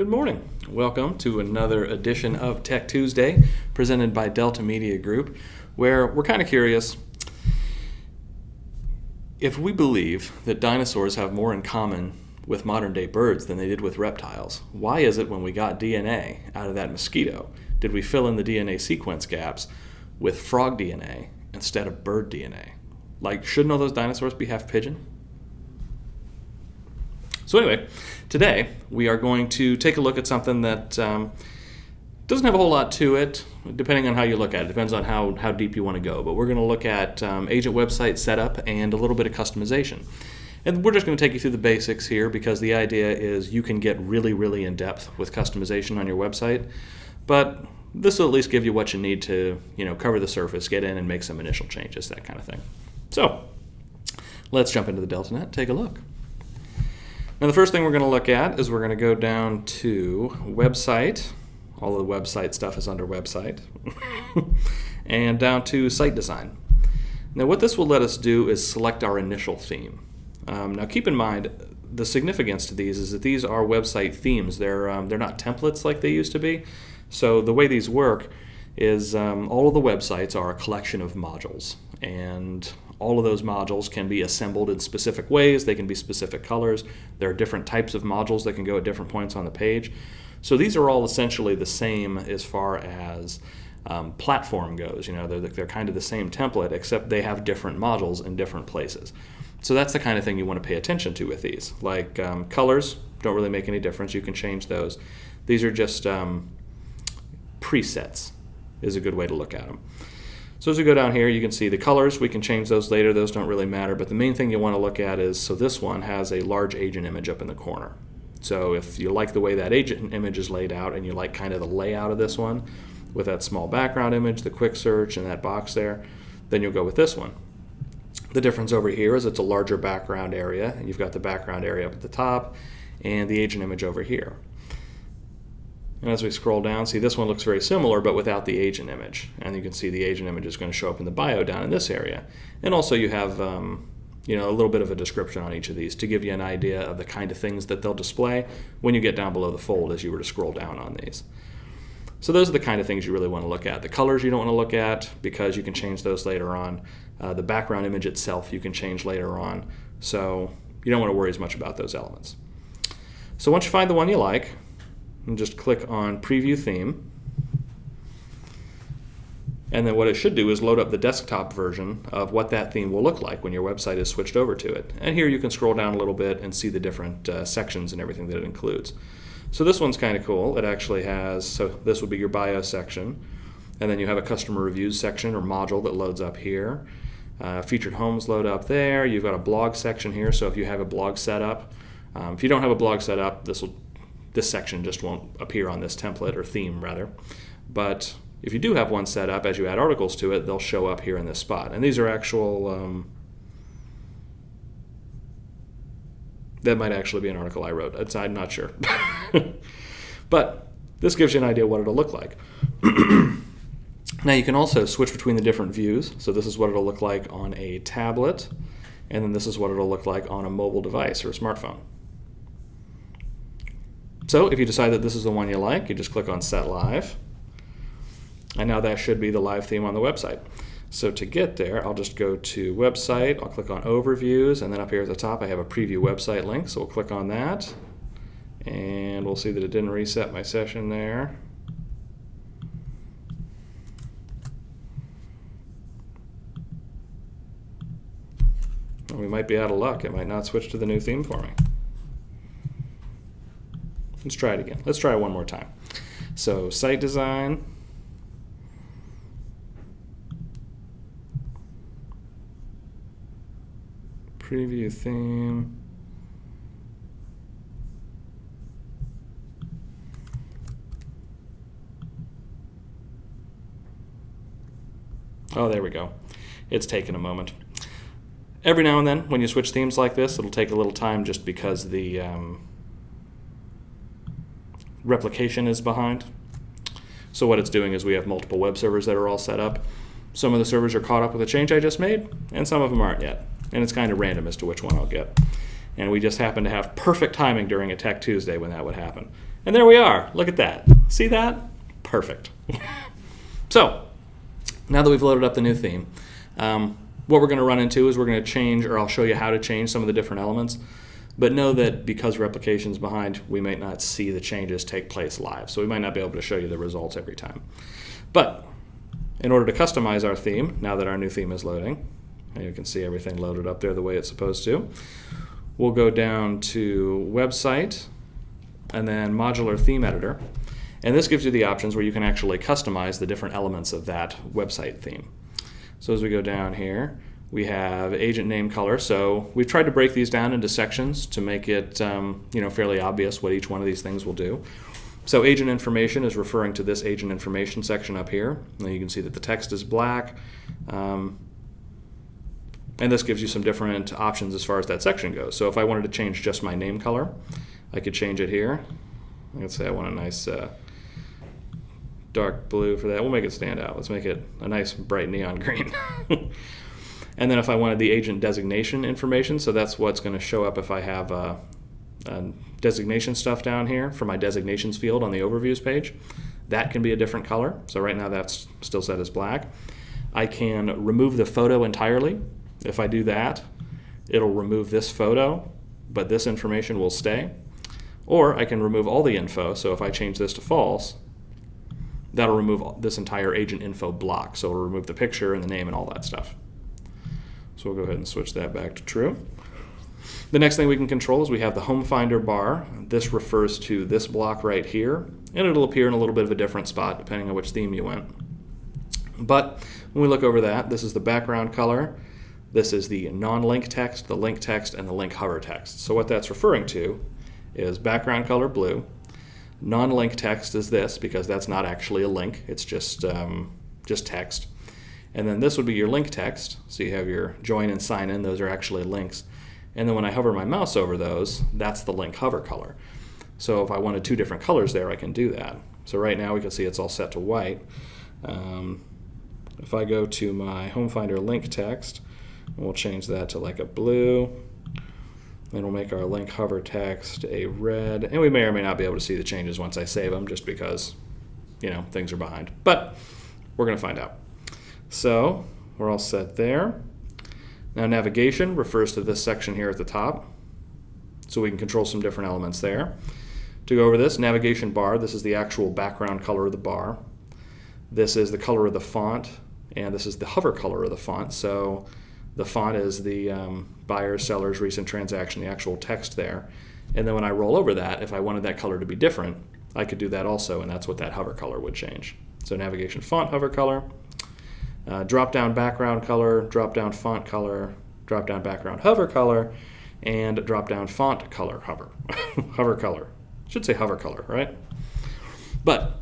Good morning. Welcome to another edition of Tech Tuesday presented by Delta Media Group, where we're kind of curious if we believe that dinosaurs have more in common with modern day birds than they did with reptiles. Why is it when we got DNA out of that mosquito, did we fill in the DNA sequence gaps with frog DNA instead of bird DNA? Like, shouldn't all those dinosaurs be half pigeon? So anyway, today we are going to take a look at something that doesn't have a whole lot to it, depending on how you look at it. Depends on how deep you want to go. But we're going to look at agent website setup and a little bit of customization. And we're just going to take you through the basics here because the idea is you can get really, really in-depth with customization on your website. But this will at least give you what you need to, cover the surface, get in and make some initial changes, that kind of thing. So let's jump into the DeltaNet, take a look. Now the first thing we're going to look at is we're going to go down to website. All of the website stuff is under website. And down to site design. Now what this will let us do is select our initial theme. Now keep in mind the significance to these is that these are website themes. They're not templates like they used to be. So the way these work is all of the websites are a collection of modules, and all of those modules can be assembled in specific ways. They can be specific colors. There are different types of modules that can go at different points on the page. So these are all essentially the same as far as platform goes. They're kind of the same template, except they have different modules in different places. So that's the kind of thing you want to pay attention to with these. Like colors don't really make any difference. You can change those. These are just presets is a good way to look at them. So as we go down here, you can see the colors. We can change those later. Those don't really matter. But the main thing you want to look at is, so this one has a large agent image up in the corner. So if you like the way that agent image is laid out and you like kind of the layout of this one with that small background image, the quick search, and that box there, then you'll go with this one. The difference over here is it's a larger background area, and you've got the background area up at the top and the agent image over here. And as we scroll down, see this one looks very similar but without the agent image. And you can see the agent image is going to show up in the bio down in this area. And also you have a little bit of a description on each of these to give you an idea of the kind of things that they'll display when you get down below the fold as you were to scroll down on these. So those are the kind of things you really want to look at. The colors you don't want to look at because you can change those later on. The background image itself you can change later on. So you don't want to worry as much about those elements. So once you find the one you like, and just click on Preview Theme. And then what it should do is load up the desktop version of what that theme will look like when your website is switched over to it. And here you can scroll down a little bit and see the different sections and everything that it includes. So this one's kind of cool. It actually has, so this would be your bio section. And then you have a customer reviews section or module that loads up here. Featured homes load up there. You've got a blog section here. So if you have a blog set up, if you don't have a blog set up, this section just won't appear on this template, or theme rather. But if you do have one set up, as you add articles to it, they'll show up here in this spot. And these are actual, that might actually be an article I wrote. I'm not sure. But this gives you an idea what it'll look like. Now you can also switch between the different views. So this is what it'll look like on a tablet, and then this is what it'll look like on a mobile device or a smartphone. So if you decide that this is the one you like, you just click on Set Live. And now that should be the live theme on the website. So to get there, I'll just go to Website, I'll click on Overviews, and then up here at the top I have a Preview Website link, so we'll click on that. And we'll see that it didn't reset my session there. We might be out of luck. It might not switch to the new theme for me. Let's try it again. Let's try it one more time. So site design. Preview theme. Oh, there we go. It's taken a moment. Every now and then, when you switch themes like this, it'll take a little time just because the replication is behind. So what it's doing is we have multiple web servers that are all set up. Some of the servers are caught up with a change I just made, and some of them aren't yet. And it's kind of random as to which one I'll get. And we just happen to have perfect timing during a Tech Tuesday when that would happen. And there we are. Look at that. See that? Perfect. So, now that we've loaded up the new theme, what we're going to run into is we're going to change, or I'll show you how to change some of the different elements. But know that because replication's behind, we might not see the changes take place live. So we might not be able to show you the results every time. But in order to customize our theme, now that our new theme is loading, and you can see everything loaded up there the way it's supposed to, we'll go down to Website, and then Modular Theme Editor. And this gives you the options where you can actually customize the different elements of that website theme. So as we go down here, we have agent name color. So we've tried to break these down into sections to make it fairly obvious what each one of these things will do. So agent information is referring to this agent information section up here. And you can see that the text is black. And this gives you some different options as far as that section goes. So if I wanted to change just my name color, I could change it here. Let's say I want a nice dark blue for that. We'll make it stand out. Let's make it a nice bright neon green. And then if I wanted the agent designation information, so that's what's going to show up if I have designation stuff down here for my designations field on the overviews page, that can be a different color. So right now that's still set as black. I can remove the photo entirely. If I do that, it'll remove this photo, but this information will stay. Or I can remove all the info. So if I change this to false, that'll remove this entire agent info block. So it'll remove the picture and the name and all that stuff. So we'll go ahead and switch that back to true. The next thing we can control is we have the Home Finder bar. This refers to this block right here, and it'll appear in a little bit of a different spot depending on which theme you went. But when we look over that, this is the background color. This is the non-link text, the link text, and the link hover text. So what that's referring to is background color blue. Non-link text is this because that's not actually a link. It's just text. And then this would be your link text. So you have your join and sign in. Those are actually links. And then when I hover my mouse over those, that's the link hover color. So if I wanted two different colors there, I can do that. So right now we can see it's all set to white. If I go to my Home Finder link text, we'll change that to like a blue. Then we'll make our link hover text a red. And we may or may not be able to see the changes once I save them just because, things are behind. But we're going to find out. So we're all set there. Now navigation refers to this section here at the top. So we can control some different elements there. To go over this, navigation bar, this is the actual background color of the bar. This is the color of the font, and this is the hover color of the font. So the font is the buyer's, seller's, recent transaction, the actual text there. And then when I roll over that, if I wanted that color to be different, I could do that also, and that's what that hover color would change. So navigation font hover color. Drop-down background color, drop-down font color, drop-down background hover color, and drop-down font color hover. Hover color. Should say hover color, right? But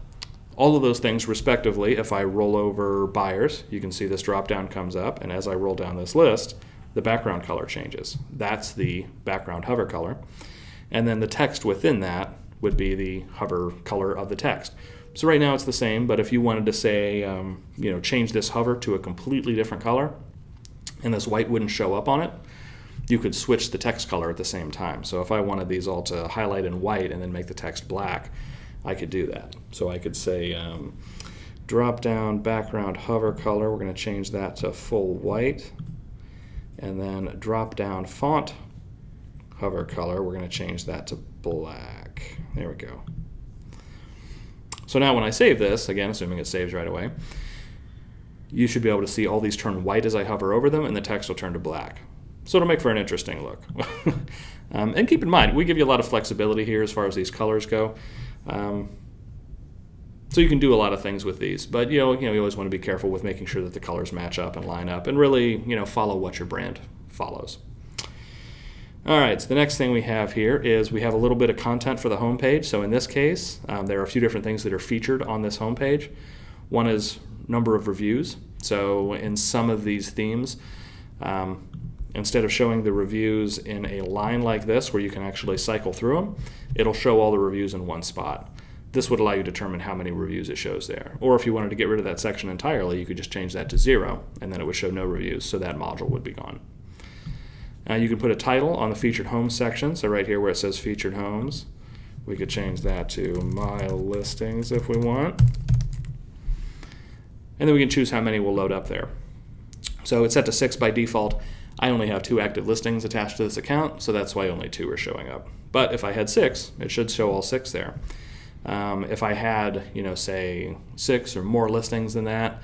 all of those things respectively, if I roll over buyers, you can see this drop-down comes up, and as I roll down this list, the background color changes. That's the background hover color. And then the text within that would be the hover color of the text. So right now it's the same, but if you wanted to say, change this hover to a completely different color, and this white wouldn't show up on it, you could switch the text color at the same time. So if I wanted these all to highlight in white and then make the text black, I could do that. So I could say drop down background hover color, we're going to change that to full white, and then drop down font hover color, we're going to change that to black. There we go. So now when I save this, again, assuming it saves right away, you should be able to see all these turn white as I hover over them, and the text will turn to black. So it'll make for an interesting look. And keep in mind, we give you a lot of flexibility here as far as these colors go. So you can do a lot of things with these, but you always want to be careful with making sure that the colors match up and line up, and really follow what your brand follows. All right, so the next thing we have here is we have a little bit of content for the home page. So in this case, there are a few different things that are featured on this home page. One is number of reviews. So in some of these themes, instead of showing the reviews in a line like this where you can actually cycle through them, it'll show all the reviews in one spot. This would allow you to determine how many reviews it shows there. Or if you wanted to get rid of that section entirely, you could just change that to 0, and then it would show no reviews, so that module would be gone. You can put a title on the featured homes section. So right here where it says featured homes, we could change that to my listings if we want. And then we can choose how many will load up there. So it's set to 6 by default. I only have 2 active listings attached to this account, so that's why only 2 are showing up. But if I had 6, it should show all 6 there. If I had, say 6 or more listings than that,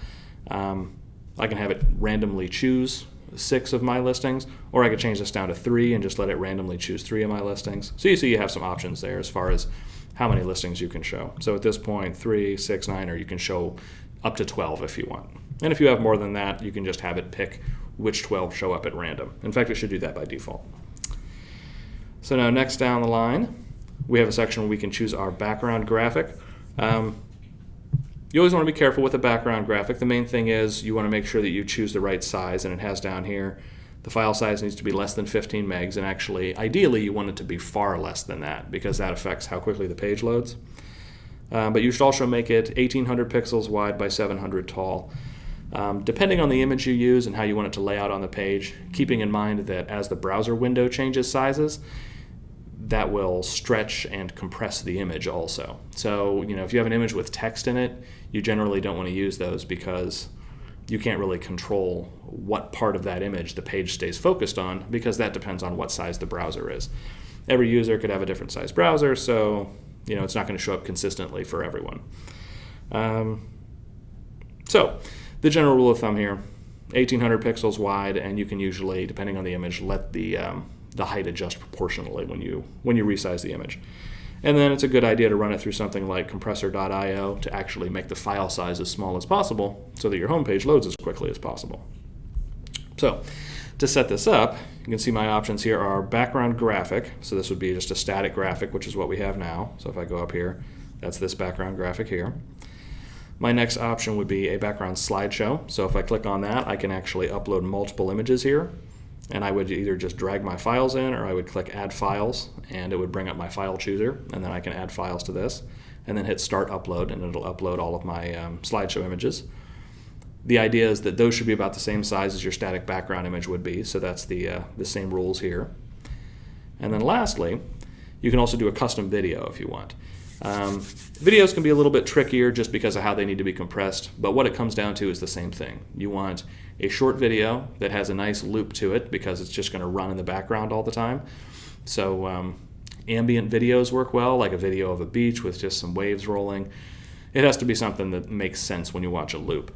I can have it randomly choose 6 of my listings, or I could change this down to 3 and just let it randomly choose 3 of my listings. So you see you have some options there as far as how many listings you can show. So at this point, 3, 6, 9, or you can show up to 12 if you want. And if you have more than that, you can just have it pick which 12 show up at random. In fact, it should do that by default. So now next down the line, we have a section where we can choose our background graphic. You always want to be careful with the background graphic. The main thing is you want to make sure that you choose the right size, and it has down here the file size needs to be less than 15 megs, and actually, ideally, you want it to be far less than that because that affects how quickly the page loads. But you should also make it 1800 pixels wide by 700 tall. Depending on the image you use and how you want it to lay out on the page, keeping in mind that as the browser window changes sizes, that will stretch and compress the image also. So, if you have an image with text in it, you generally don't want to use those because you can't really control what part of that image the page stays focused on because that depends on what size the browser is. Every user could have a different size browser, so it's not going to show up consistently for everyone. So the general rule of thumb here, 1800 pixels wide, and you can usually, depending on the image, let the height adjust proportionally when you resize the image. And then it's a good idea to run it through something like compressor.io to actually make the file size as small as possible so that your home page loads as quickly as possible. So to set this up, you can see my options here are background graphic. So this would be just a static graphic, which is what we have now. So if I go up here, that's this background graphic here. My next option would be a background slideshow. So if I click on that, I can actually upload multiple images here. And I would either just drag my files in, or I would click Add Files, and it would bring up my file chooser, and then I can add files to this, and then hit Start Upload, and it'll upload all of my slideshow images. The idea is that those should be about the same size as your static background image would be, so that's the same rules here. And then lastly, you can also do a custom video if you want. Videos can be a little bit trickier just because of how they need to be compressed, but what it comes down to is the same thing. You want a short video that has a nice loop to it because it's just going to run in the background all the time. So ambient videos work well, like a video of a beach with just some waves rolling. It has to be something that makes sense when you watch a loop.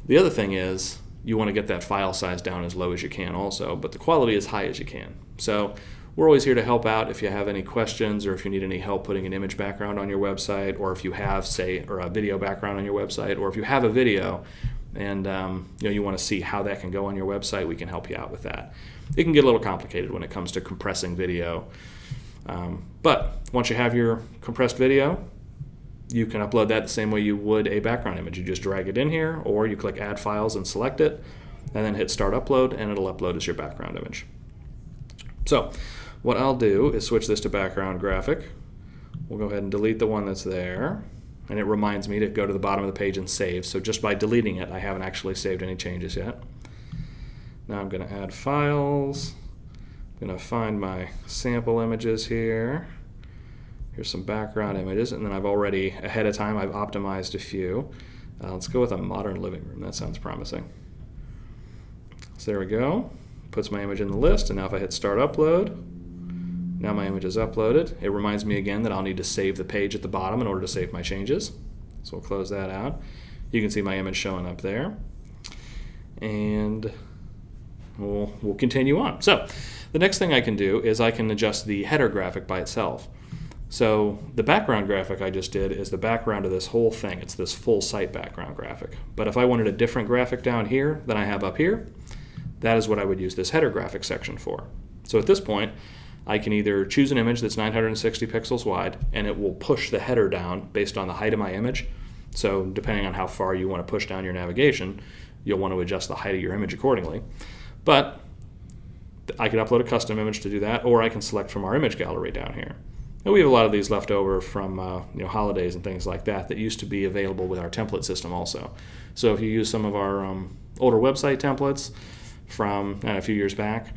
The other thing is you want to get that file size down as low as you can also, but the quality as high as you can. So we're always here to help out if you have any questions or if you need any help putting an image background on your website, or if you have, or a video background on your website, or if you have a video and you want to see how that can go on your website, we can help you out with that. It can get a little complicated when it comes to compressing video. But once you have your compressed video, you can upload that the same way you would a background image. You just drag it in here, or you click Add Files and select it, and then hit Start Upload, and it'll upload as your background image. So what I'll do is switch this to background graphic. We'll go ahead and delete the one that's there, and it reminds me to go to the bottom of the page and save. So just by deleting it, I haven't actually saved any changes yet. Now I'm going to add files. I'm going to find my sample images here. Here's some background images, and then I've already, ahead of time, I've optimized a few. Let's go with a modern living room. That sounds promising. So there we go. Puts my image in the list, and now if I hit Start Upload, now my image is uploaded. It reminds me again that I'll need to save the page at the bottom in order to save my changes. So we'll close that out. You can see my image showing up there. And we'll continue on. So the next thing I can do is I can adjust the header graphic by itself. So the background graphic I just did is the background of this whole thing. It's this full site background graphic. But if I wanted a different graphic down here than I have up here, that is what I would use this header graphic section for. So at this point, I can either choose an image that's 960 pixels wide, and it will push the header down based on the height of my image. So depending on how far you want to push down your navigation, you'll want to adjust the height of your image accordingly. But I can upload a custom image to do that, or I can select from our image gallery down here. And we have a lot of these left over from holidays and things like that used to be available with our template system also. So if you use some of our older website templates from a few years back,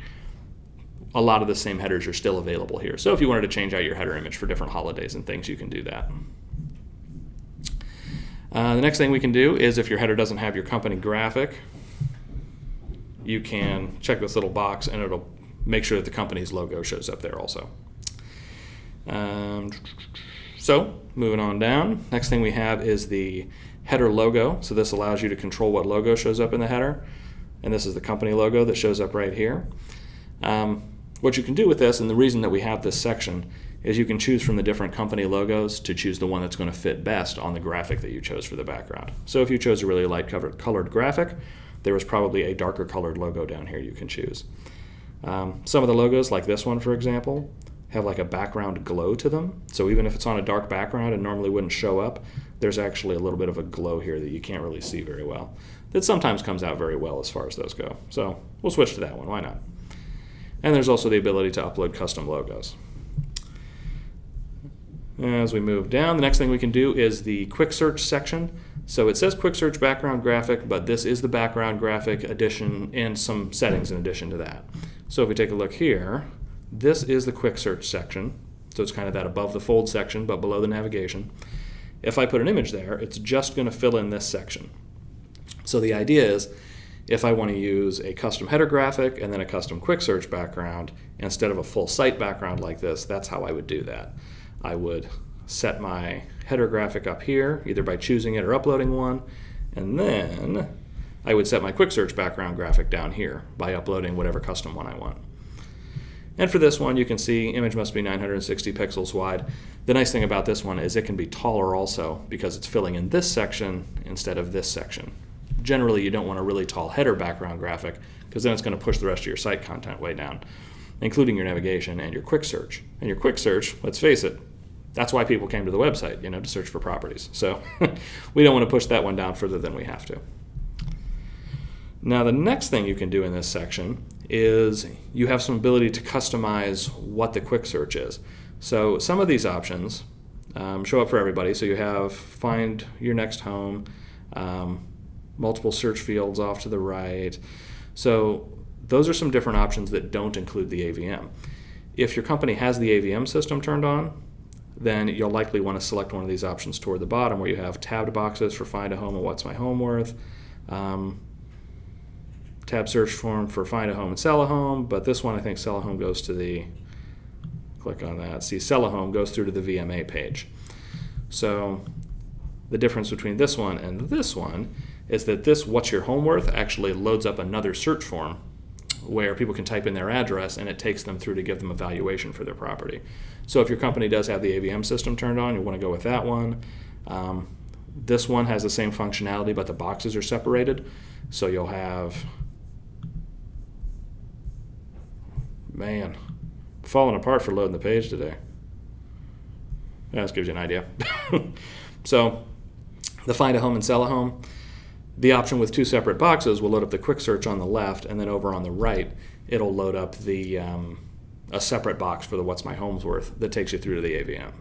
a lot of the same headers are still available here. So if you wanted to change out your header image for different holidays and things, you can do that. The next thing we can do is if your header doesn't have your company graphic, you can check this little box and it'll make sure that the company's logo shows up there also. So moving on down, next thing we have is the header logo. So this allows you to control what logo shows up in the header. And this is the company logo that shows up right here. What you can do with this, and the reason that we have this section, is you can choose from the different company logos to choose the one that's going to fit best on the graphic that you chose for the background. So if you chose a really light colored graphic, there was probably a darker colored logo down here you can choose. Some of the logos, like this one for example, have like a background glow to them. So even if it's on a dark background and normally wouldn't show up, there's actually a little bit of a glow here that you can't really see very well. That sometimes comes out very well as far as those go. So we'll switch to that one, why not? And there's also the ability to upload custom logos. As we move down, the next thing we can do is the quick search section. So it says quick search background graphic, but this is the background graphic addition and some settings in addition to that. So if we take a look here, this is the quick search section. So it's kind of that above the fold section, but below the navigation. If I put an image there, it's just going to fill in this section. So the idea is, if I want to use a custom header graphic and then a custom quick search background instead of a full site background like this, that's how I would do that. I would set my header graphic up here, either by choosing it or uploading one, and then I would set my quick search background graphic down here by uploading whatever custom one I want. And for this one, you can see image must be 960 pixels wide. The nice thing about this one is it can be taller also because it's filling in this section instead of this section. Generally, you don't want a really tall header background graphic because then it's going to push the rest of your site content way down, including your navigation and your quick search. And your quick search, let's face it, that's why people came to the website, to search for properties. So we don't want to push that one down further than we have to. Now the next thing you can do in this section is you have some ability to customize what the quick search is. So some of these options show up for everybody. So you have find your next home, multiple search fields off to the right. So those are some different options that don't include the AVM. If your company has the AVM system turned on, then you'll likely want to select one of these options toward the bottom where you have tabbed boxes for find a home and what's my home worth, tab search form for find a home and sell a home, but this one I think sell a home goes to the, click on that, see sell a home goes through to the VMA page. So the difference between this one and this one is that this what's your home worth actually loads up another search form where people can type in their address and it takes them through to give them a valuation for their property. So if your company does have the AVM system turned on, you want to go with that one. This one has the same functionality, but the boxes are separated. So you'll have, man, falling apart for loading the page today. Yeah, this gives you an idea. So the find a home and sell a home, the option with two separate boxes will load up the quick search on the left, and then over on the right, it'll load up the a separate box for the what's my home's worth that takes you through to the AVM.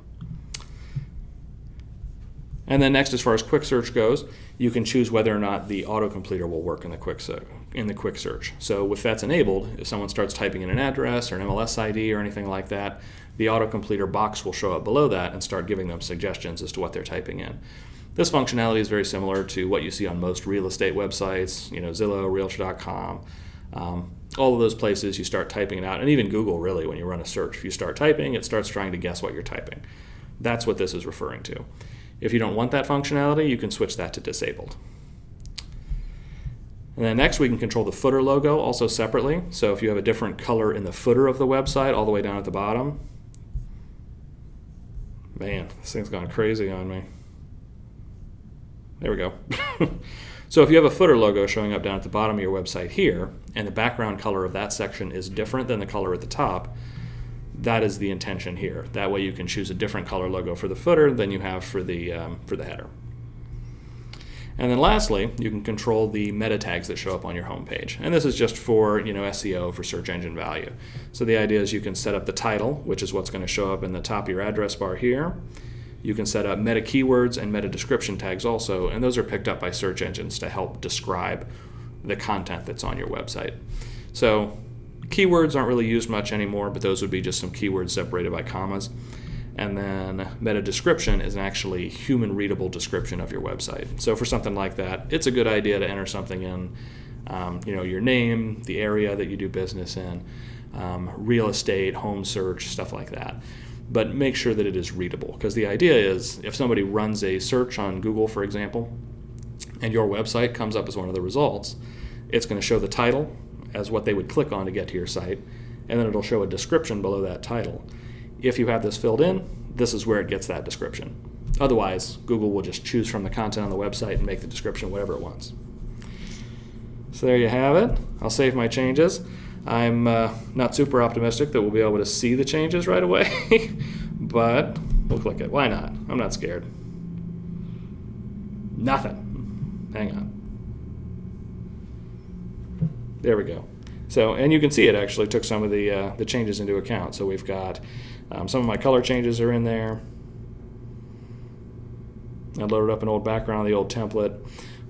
And then next, as far as quick search goes, you can choose whether or not the autocompleter will work in the quick search. So if that's enabled, if someone starts typing in an address or an MLS ID or anything like that, the autocompleter box will show up below that and start giving them suggestions as to what they're typing in. This functionality is very similar to what you see on most real estate websites, Zillow, Realtor.com. All of those places, you start typing it out, and even Google, really, when you run a search. If you start typing, it starts trying to guess what you're typing. That's what this is referring to. If you don't want that functionality, you can switch that to disabled. And then next, we can control the footer logo also separately. So if you have a different color in the footer of the website, all the way down at the bottom, man, this thing's gone crazy on me. There we go. So if you have a footer logo showing up down at the bottom of your website here, and the background color of that section is different than the color at the top, that is the intention here. That way you can choose a different color logo for the footer than you have for the header. And then lastly, you can control the meta tags that show up on your home page. And this is just for SEO, for search engine value. So the idea is you can set up the title, which is what's going to show up in the top of your address bar here. You can set up meta keywords and meta description tags also, and those are picked up by search engines to help describe the content that's on your website. So Keywords aren't really used much anymore, but those would be just some keywords separated by commas. And then meta description is an actually human readable description of your website. So for something like that, it's a good idea to enter something in, your name, the area that you do business in, real estate, home search, stuff like that. But make sure that it is readable, because the idea is if somebody runs a search on Google, for example, and your website comes up as one of the results, it's going to show the title as what they would click on to get to your site, and then it'll show a description below that title. If you have this filled in, this is where it gets that description. Otherwise, Google will just choose from the content on the website and make the description whatever it wants. So there you have it. I'll save my changes. I'm not super optimistic that we'll be able to see the changes right away, but we'll click it. Why not? I'm not scared. Nothing. Hang on. There we go. So, and you can see it actually took some of the changes into account. So we've got some of my color changes are in there. I loaded up an old background on the old template,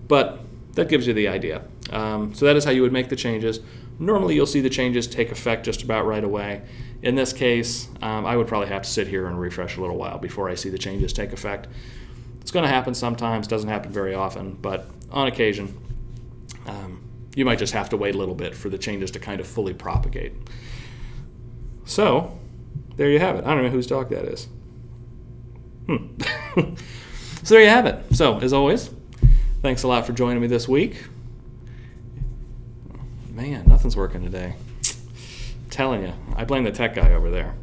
but that gives you the idea. So that is how you would make the changes. Normally you'll see the changes take effect just about right away. In this case, I would probably have to sit here and refresh a little while before I see the changes take effect. It's going to happen sometimes, doesn't happen very often, but on occasion, you might just have to wait a little bit for the changes to kind of fully propagate. So, there you have it. I don't know whose dog that is. So there you have it. So, as always, thanks a lot for joining me this week. Man, nothing's working today. I'm telling you, I blame the tech guy over there.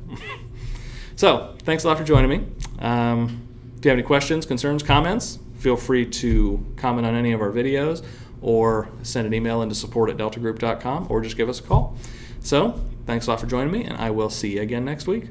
So, thanks a lot for joining me. If you have any questions, concerns, comments, feel free to comment on any of our videos or send an email into support@deltagroup.com or just give us a call. So, thanks a lot for joining me, and I will see you again next week.